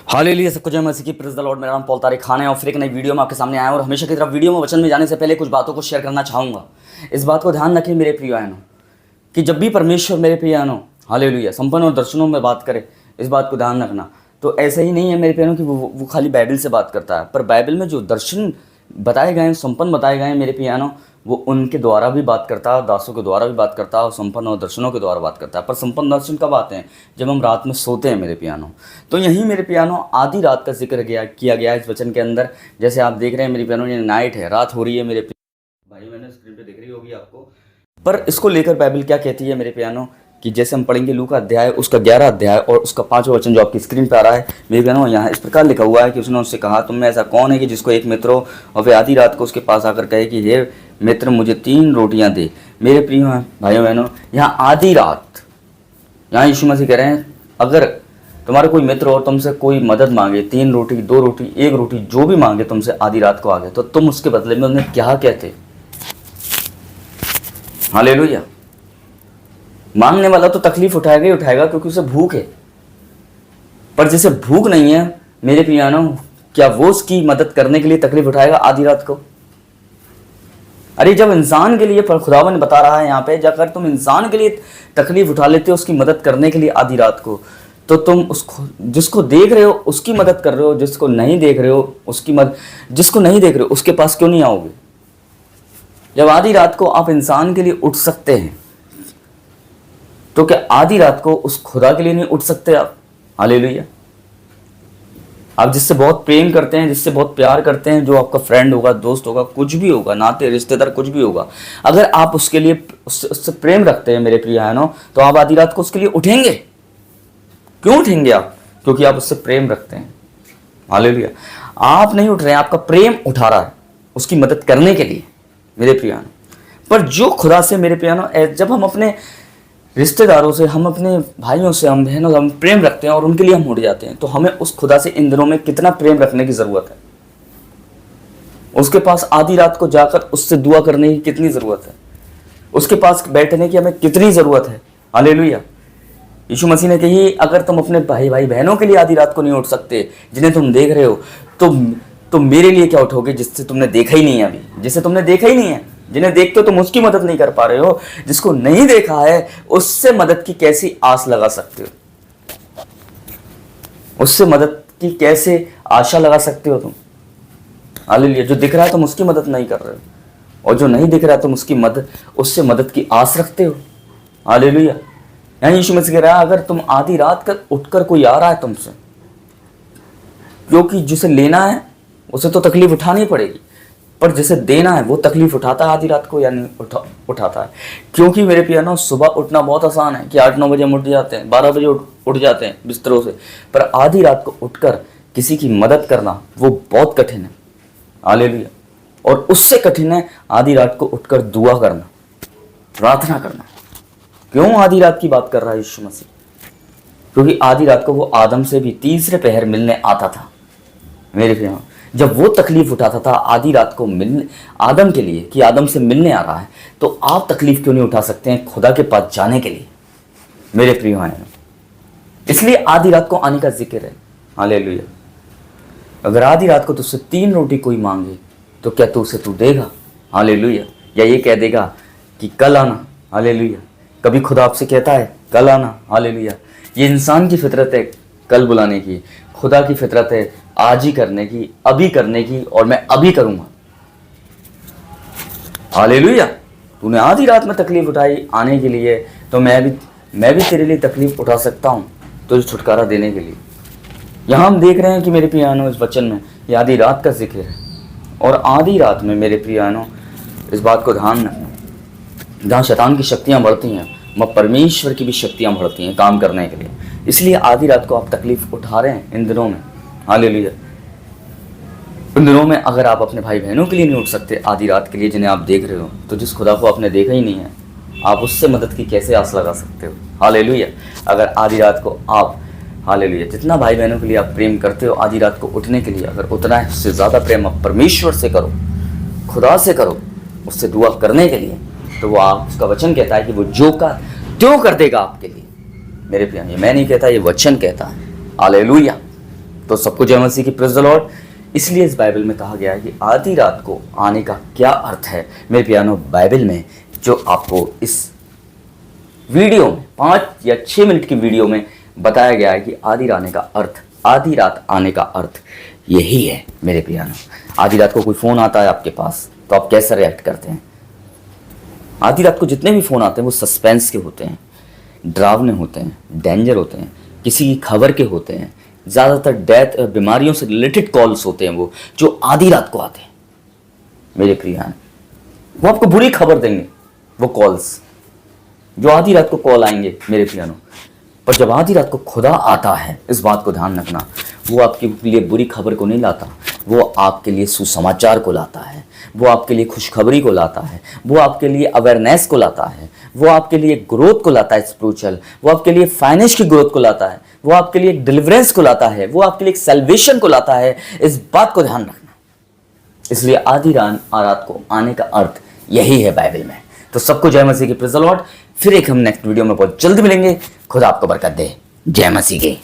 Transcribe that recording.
Hallelujah, सबको जय मसीह की, प्रेज़ द लॉर्ड। मेरा नाम पॉल तारिक खान है और फिर एक नई वीडियो में आपके सामने आया हूं। और हमेशा की तरफ वीडियो में वचन में जाने से पहले कुछ बातों को शेयर करना चाहूँगा। इस बात को ध्यान रखें मेरे प्रिय बहनों कि जब भी परमेश्वर मेरे प्रिय बहनों हालेलुया संपन्न और दर्शनों में बात करे, इस बात को ध्यान रखना। तो ऐसा ही नहीं है मेरे प्रिय बहनों कि वो खाली बाइबल से बात करता है, पर बाइबल में जो दर्शन बताए गए हैं, संपन्न बताए गए हैं मेरे प्रिय बहनों, वो उनके द्वारा भी बात करता है, दासों के द्वारा भी बात करता है और संपन्न और दर्शनों के द्वारा बात करता है। पर संपन्न दर्शन कब आते हैं? जब हम रात में सोते हैं मेरे पियानो। तो यहीं मेरे पियानो आधी रात का जिक्र किया गया इस वचन के अंदर। जैसे आप देख रहे हैं मेरे पियानो, ये नाइट है, रात हो रही है मेरे भाई, मैंने स्क्रीन पे दिख रही होगी आपको। पर इसको लेकर बाइबल क्या कहती है मेरे पियानो कि जैसे हम पढ़ेंगे लूका अध्याय उसका 11 अध्याय और उसका 5वां वचन जो आपकी स्क्रीन पे आ रहा है मेरे पियानो, यहाँ इस प्रकार लिखा हुआ है कि उसने उससे कहा, तुम में ऐसा कौन है कि जिसको एक मित्र हो और वे आधी रात को उसके पास आकर कहे कि हे मित्र मुझे 3 रोटियां दे। मेरे प्रिय भाइयों बहनों, यहाँ आधी रात, यहाँ यीशु मसीह कह रहे हैं अगर तुम्हारा कोई मित्र और तुमसे कोई मदद मांगे, 3 रोटी 2 रोटी 1 रोटी जो भी मांगे तुमसे आधी रात को आगे, तो तुम उसके बदले में उन्हें क्या कहते? हालेलुया। मांगने वाला तो तकलीफ उठाएगा ही उठाएगा क्योंकि उसे भूख है, पर जिसे भूख नहीं है मेरे प्रियानो, क्या वो उसकी मदद करने के लिए तकलीफ उठाएगा आधी रात को? अरे जब इंसान के लिए खुदावन बता रहा है यहाँ पे, अगर तुम इंसान के लिए तकलीफ उठा लेते हो उसकी मदद करने के लिए आधी रात को, तो तुम उसको जिसको देख रहे हो उसकी मदद कर रहे हो, जिसको नहीं देख रहे हो उसकी मदद, जिसको नहीं देख रहे हो उसके पास क्यों नहीं आओगे? जब आधी रात को आप इंसान के लिए उठ सकते हैं, तो क्या आधी रात को उस खुदा के लिए नहीं उठ सकते आप? हालेलुया। आप जिससे बहुत प्रेम करते हैं, जिससे बहुत प्यार करते हैं, जो आपका फ्रेंड होगा, दोस्त होगा, कुछ भी होगा, नाते रिश्तेदार कुछ भी होगा, अगर आप उसके लिए उससे प्रेम रखते हैं मेरे प्रिय बहनों, तो आप आधी रात को उसके लिए उठेंगे। क्यों उठेंगे आप? क्योंकि आप उससे प्रेम रखते हैं। हालेलुया। आप नहीं उठ रहे हैं, आपका प्रेम उठा रहा है उसकी मदद करने के लिए मेरे प्रिय बहनों। पर जो खुदा से मेरे प्रिय बहनों, जब हम अपने रिश्तेदारों से, हम अपने भाइयों से, हम बहनों से हम प्रेम रखते हैं और उनके लिए हम उठ जाते हैं, तो हमें उस खुदा से इन दिनों में कितना प्रेम रखने की ज़रूरत है? उसके पास आधी रात को जाकर उससे दुआ करने की कितनी ज़रूरत है? उसके पास बैठने की हमें कितनी ज़रूरत है? हालेलुया। यीशु मसीह ने कही, अगर तुम अपने भाई बहनों के लिए आधी रात को नहीं उठ सकते जिन्हें तुम देख रहे हो, तो मेरे लिए क्या उठोगे जिससे तुमने देखा ही नहीं है? अभी जिसे तुमने देखा ही नहीं है, जिन्हें देखते हो तुम उसकी मदद नहीं कर पा रहे हो, जिसको नहीं देखा है उससे मदद की कैसी आस लगा सकते हो? उससे मदद की कैसे आशा लगा सकते हो तुम? हालेलुया। जो दिख रहा है तुम उसकी मदद नहीं कर रहे हो, और जो नहीं दिख रहा है तुम उससे मदद की आस रखते हो। हालेलुया। यहाँ यीशु मसीह कह रहा है, अगर तुम आधी रात का उठकर कोई आ रहा है तुमसे, क्योंकि जिसे लेना है उसे तो तकलीफ उठानी पड़ेगी, पर जिसे देना है वो तकलीफ उठाता है आधी रात को, यानी उठाता है। क्योंकि मेरे पियानो, सुबह उठना बहुत आसान है कि 8-9 बजे हम उठ जाते हैं, 12 बजे उठ जाते हैं बिस्तरों से, पर आधी रात को उठकर किसी की मदद करना वो बहुत कठिन है। हालेलुया। और उससे कठिन है आधी रात को उठकर दुआ करना, प्रार्थना करना। क्यों आधी रात की बात कर रहा है यीशु मसीह? क्योंकि आधी रात को वो आदम से भी तीसरे पहर मिलने आता था मेरे पियानो। जब वो तकलीफ उठाता था आधी रात को मिलने आदम के लिए, कि आदम से मिलने आ रहा है, तो आप तकलीफ क्यों नहीं उठा सकते हैं खुदा के पास जाने के लिए मेरे प्रिय भाइयों? इसलिए आधी रात को आने का जिक्र है। हालेलुया। अगर आधी रात को तुझसे 3 रोटी कोई मांगे, तो क्या तू उसे देगा? हालेलुया। या ये कह देगा कि कल आना? हालेलुया। कभी खुदा आपसे कहता है कल आना? हालेलुया। ये इंसान की फितरत है कल बुलाने की, खुदा की फितरत है आज ही करने की, अभी करने की, और मैं अभी करूंगा। हालेलुया। तूने आधी रात में तकलीफ उठाई आने के लिए, तो मैं भी तेरे लिए तकलीफ उठा सकता हूं तुझे छुटकारा देने के लिए। यहां हम देख रहे हैं कि मेरे प्रियानो, इस वचन में ये आधी रात का जिक्र है। और आधी रात में मेरे प्रियानो, इस बात को ध्यान रखना, जहाँ शैतान की शक्तियाँ बढ़ती हैं, वहाँ परमेश्वर की भी शक्तियाँ बढ़ती हैं काम करने के लिए। इसलिए आधी रात को आप तकलीफ उठा रहे हैं इन दिनों में। हालेलुया। इन दिनों में अगर आप अपने भाई बहनों के लिए नहीं उठ सकते आधी रात के लिए जिन्हें आप देख रहे हो, तो जिस खुदा को आपने देखा ही नहीं है, आप उससे मदद की कैसे आस लगा सकते हो? हालेलुया। अगर आधी रात को आप, हालेलुया, जितना भाई बहनों के लिए आप प्रेम करते हो आधी रात को उठने के लिए, अगर उतना है उससे ज़्यादा प्रेम आप परमेश्वर से करो, खुदा से करो, उससे दुआ करने के लिए, तो वो आप, उसका वचन कहता है कि वो जो का त्यों कर देगा आपके लिए मेरे प्रिय। ये मैं नहीं कहता, ये वचन कहता है। हालेलुया। तो सबको जय मसीह की, प्रेज़ द लॉर्ड। इसलिए इस बाइबल में कहा गया है कि आधी रात को आने का क्या अर्थ है। मेरे प्यारो, बाइबल में जो आपको इस वीडियो में 5 या 6 मिनट की वीडियो में बताया गया है कि आधी रात आने का अर्थ यही है। मेरे प्यारो, आधी रात को कोई फ़ोन आता है आपके पास तो आप कैसे रिएक्ट करते हैं? आधी रात को जितने भी फ़ोन आते हैं वो सस्पेंस के होते हैं, डरावने होते हैं, डेंजर होते हैं, किसी की खबर के होते हैं। ज़्यादातर डेथ, बीमारियों से रिलेटेड कॉल्स होते हैं वो जो आधी रात को आते हैं। मेरे प्रिय, वो आपको बुरी खबर देंगे, वो कॉल्स जो आधी रात को कॉल आएंगे मेरे प्रियनो। पर जब आधी रात को खुदा आता है, इस बात को ध्यान रखना, वो आपके लिए बुरी खबर को नहीं लाता, वो आपके लिए सुसमाचार को लाता है, वो आपके लिए खुशखबरी को लाता है, वो आपके लिए अवेयरनेस को लाता है, वो आपके लिए ग्रोथ को लाता है स्पिरिचुअल, वो आपके लिए फाइनेंस की ग्रोथ को लाता है, वो आपके लिए डिलीवरेंस को लाता है, वो आपके लिए सैल्वेशन को लाता है। इस बात को ध्यान रखना। इसलिए आधी रात को आने का अर्थ यही है बाइबल में। तो सबको जय मसीह की, प्रेज़ द लॉर्ड। फिर एक हम नेक्स्ट वीडियो में बहुत जल्दी मिलेंगे। खुदा आपको बरकत दे। जय मसीह की।